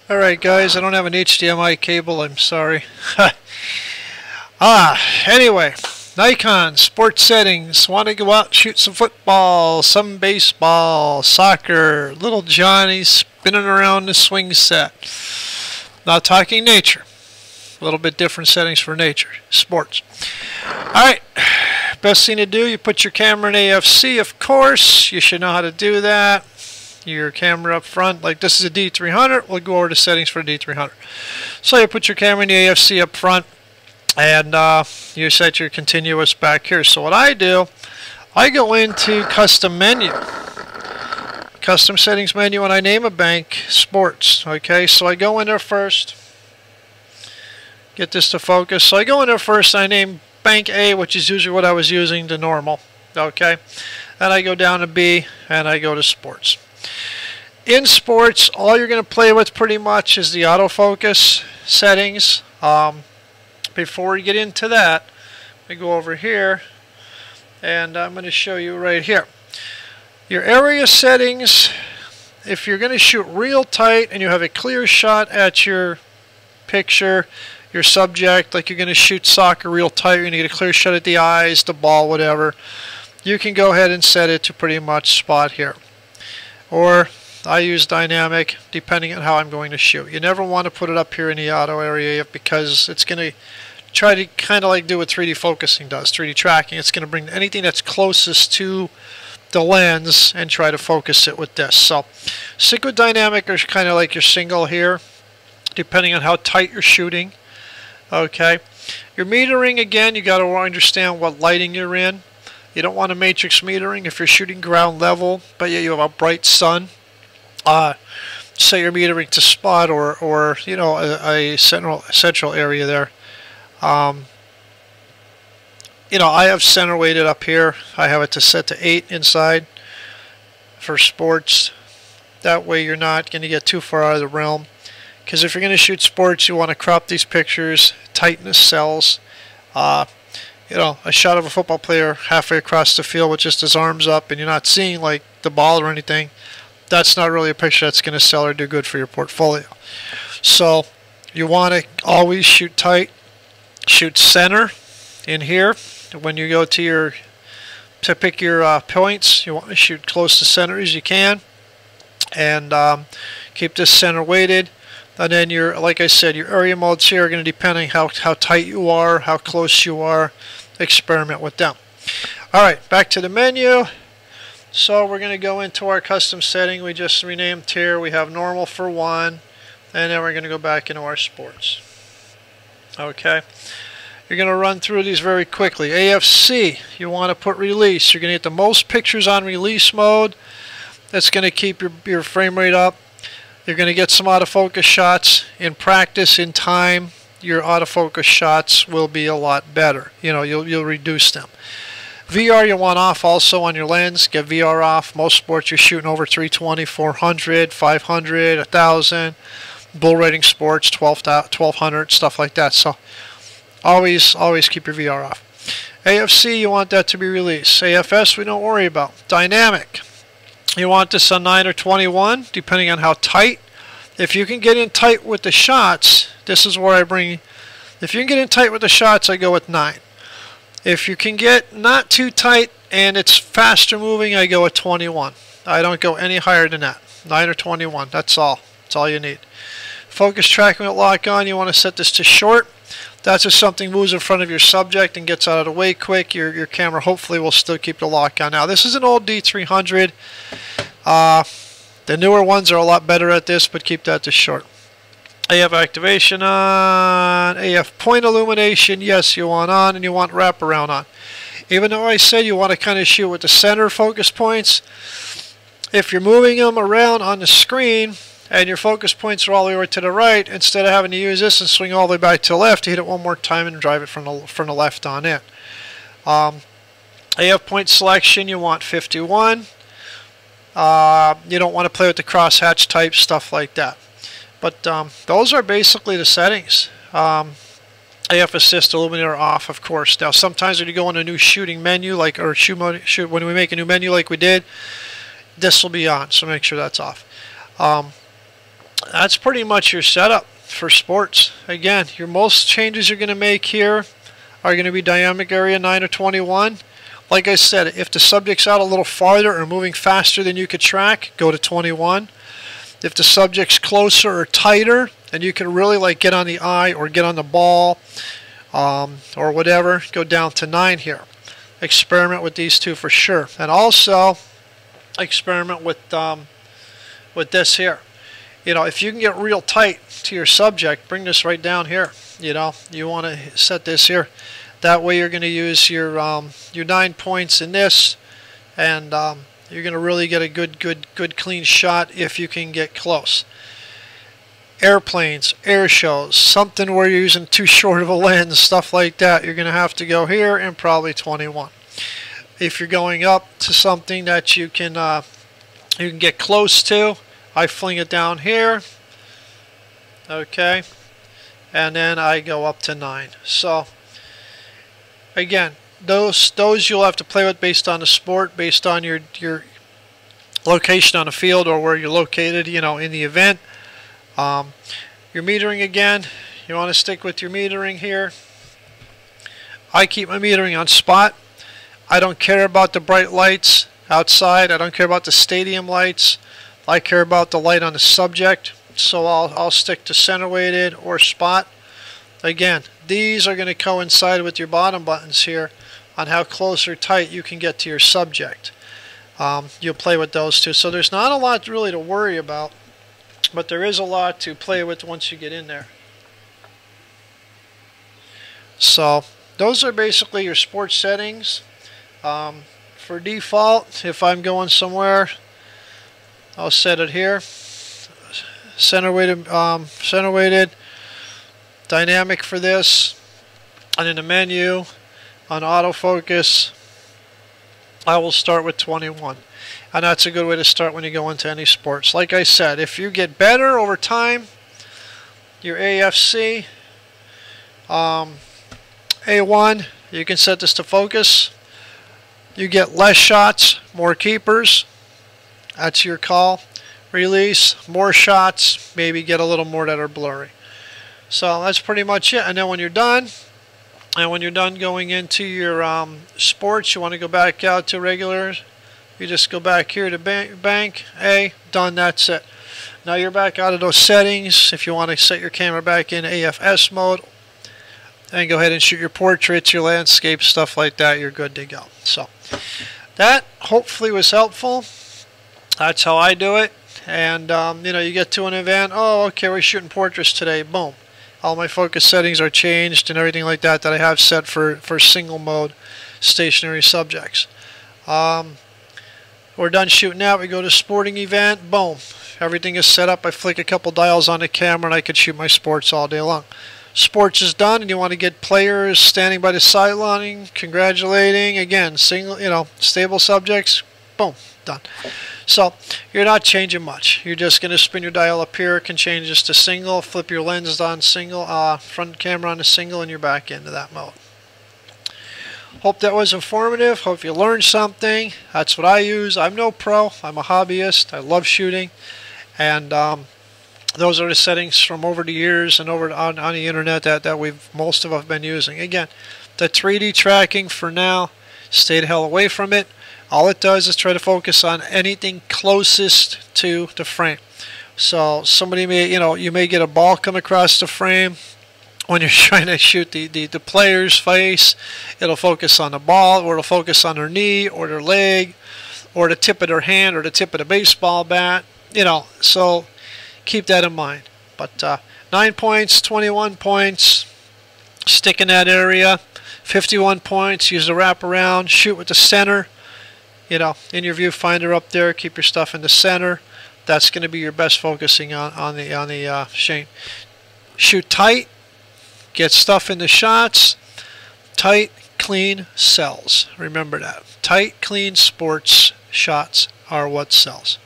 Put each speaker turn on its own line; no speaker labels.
Alright guys, I don't have an HDMI cable, I'm sorry. Anyway, Nikon, sports settings, want to go out and shoot some football, some baseball, soccer, little Johnny spinning around the swing set. Not talking nature. A little bit different settings for nature, sports. Alright, best thing to do, you put your camera in AFC, of course. You should know how to do that. Your camera up front, like this is a D300, we'll go over to settings for D300. So you put your camera in the AFC up front, and you set your continuous back here. So what I do, I go into custom menu, custom settings menu, and I name a bank sports. Okay, so I go in there first, get this to focus. So I go in there first, and I name bank A, which is usually what I was using, the normal. Okay, and I go down to B, and I go to sports. In sports, all you're going to play with pretty much is the autofocus settings. Before we get into that, we go over here, and I'm going to show you right here. Your area settings, if you're going to shoot real tight and you have a clear shot at your picture, your subject, like you're going to shoot soccer real tight, you're going to get a clear shot at the eyes, the ball, whatever, you can go ahead and set it to pretty much spot here. Or I use dynamic depending on how I'm going to shoot. You never want to put it up here in the auto area because it's going to try to kind of like do what 3D focusing does, 3D tracking. It's going to bring anything that's closest to the lens and try to focus it with this. So stick with dynamic or kind of like your single here, depending on how tight you're shooting. Okay, your metering, again, you got to understand what lighting you're in. You don't want a matrix metering if you're shooting ground level, but yet you have a bright sun. Say you're metering to spot or you know, a central area there. You know, I have center weighted up here. I have it to set to 8 inside for sports. That way you're not going to get too far out of the realm. Because if you're going to shoot sports, you want to crop these pictures, tighten the cells. You know, a shot of a football player halfway across the field with just his arms up and you're not seeing like the ball or anything, that's not really a picture that's going to sell or do good for your portfolio. So you want to always shoot tight, shoot center in here. When you go to pick your points, you want to shoot close to center as you can, and keep this center weighted. And then your, like I said, your area modes here are going to depend on how tight you are, how close you are. Experiment with them. Alright, back to the menu. So we're going to go into our custom setting. We just renamed here. We have normal for 1. And then we're going to go back into our sports. Okay. You're going to run through these very quickly. AFC, you want to put release. You're going to get the most pictures on release mode. That's going to keep your frame rate up. You're going to get some autofocus shots. In practice, in time, your autofocus shots will be a lot better. You know, you'll reduce them. VR you want off also on your lens. Get VR off. Most sports you're shooting over 320, 400, 500, 1000. Bull rating sports 1200, stuff like that. So always keep your VR off. AFC you want that to be released. AFS we don't worry about. Dynamic. You want this on 9 or 21, depending on how tight. If you can get in tight with the shots, this is where I bring, if you can get in tight with the shots, I go with 9. If you can get not too tight and it's faster moving, I go with 21. I don't go any higher than that. 9 or 21, that's all. That's all you need. Focus tracking with lock on, you want to set this to short. That's if something moves in front of your subject and gets out of the way quick, your camera hopefully will still keep the lock on. Now this is an old D300. The newer ones are a lot better at this, but keep that to short. AF activation on, AF point illumination, yes, you want on, and you want wraparound on. Even though I said you want to kind of shoot with the center focus points, if you're moving them around on the screen and your focus points are all the way over to the right, instead of having to use this and swing all the way back to the left, you hit it one more time and drive it from the left on in. AF point selection, you want 51. You don't want to play with the crosshatch type, stuff like that. But those are basically the settings. AF assist, illuminator off, of course. Now sometimes when you go in a new shooting menu, like when we make a new menu like we did, this will be on, so make sure that's off. that's pretty much your setup for sports. Again, your most changes you're going to make here are going to be dynamic area 9 or 21. Like I said, if the subject's out a little farther or moving faster than you could track, go to 21. If the subject's closer or tighter and you can really like get on the eye or get on the ball or whatever, go down to 9 here. Experiment with these two for sure. And also experiment with this here. You know, if you can get real tight to your subject, bring this right down here. You know, you want to set this here. That way you're going to use your 9 points in this, and you're going to really get a good clean shot if you can get close. Airplanes, air shows, something where you're using too short of a lens, stuff like that, you're going to have to go here and probably 21. If you're going up to something that you can get close to, I fling it down here, okay, and then I go up to 9. So again, those you'll have to play with based on the sport, based on your location on the field or where you're located, you know, in the event. Your metering, again, you want to stick with your metering here. I keep my metering on spot. I don't care about the bright lights outside. I don't care about the stadium lights. I care about the light on the subject, so I'll stick to center weighted or spot. Again, these are going to coincide with your bottom buttons here on how close or tight you can get to your subject. You'll play with those two. So there's not a lot really to worry about, but there is a lot to play with once you get in there. So those are basically your sports settings. For default, if I'm going somewhere, I'll set it here. Center weighted, dynamic for this, and in the menu on autofocus I will start with 21, and that's a good way to start when you go into any sports. Like I said, if you get better over time, your AFC A1, you can set this to focus. You get less shots, more keepers, that's your call. Release, more shots, maybe get a little more that are blurry. So that's pretty much it. And then when you're done, going into your sports, you want to go back out to regular, you just go back here to bank, A, done, that's it. Now you're back out of those settings. If you want to set your camera back in AFS mode, and go ahead and shoot your portraits, your landscape, stuff like that, you're good to go. So that hopefully was helpful. That's how I do it. And you know, you get to an event, oh, okay, we're shooting portraits today, boom. All my focus settings are changed and everything like that I have set for single mode stationary subjects. We're done shooting that, we go to sporting event, boom. Everything is set up, I flick a couple dials on the camera and I can shoot my sports all day long. Sports is done and you want to get players standing by the sideline, congratulating, again, single, you know, stable subjects, boom, done. So you're not changing much. You're just going to spin your dial up here, can change this to single, flip your lens on single, front camera on a single, and you're back into that mode. Hope that was informative. Hope you learned something. That's what I use. I'm no pro. I'm a hobbyist. I love shooting. And those are the settings from over the years and over on the internet that most of us have been using. Again, the 3D tracking for now, stay the hell away from it. All it does is try to focus on anything closest to the frame. So somebody may, you know, you may get a ball come across the frame when you're trying to shoot the player's face. It'll focus on the ball, or it'll focus on their knee or their leg or the tip of their hand or the tip of the baseball bat. You know, so keep that in mind. But 9 points, 21 points, stick in that area. 51 points, use the wraparound, shoot with the center. You know, in your viewfinder up there, keep your stuff in the center. That's going to be your best focusing on the shane. Shoot tight, get stuff in the shots. Tight, clean sells. Remember that. Tight, clean sports shots are what sells.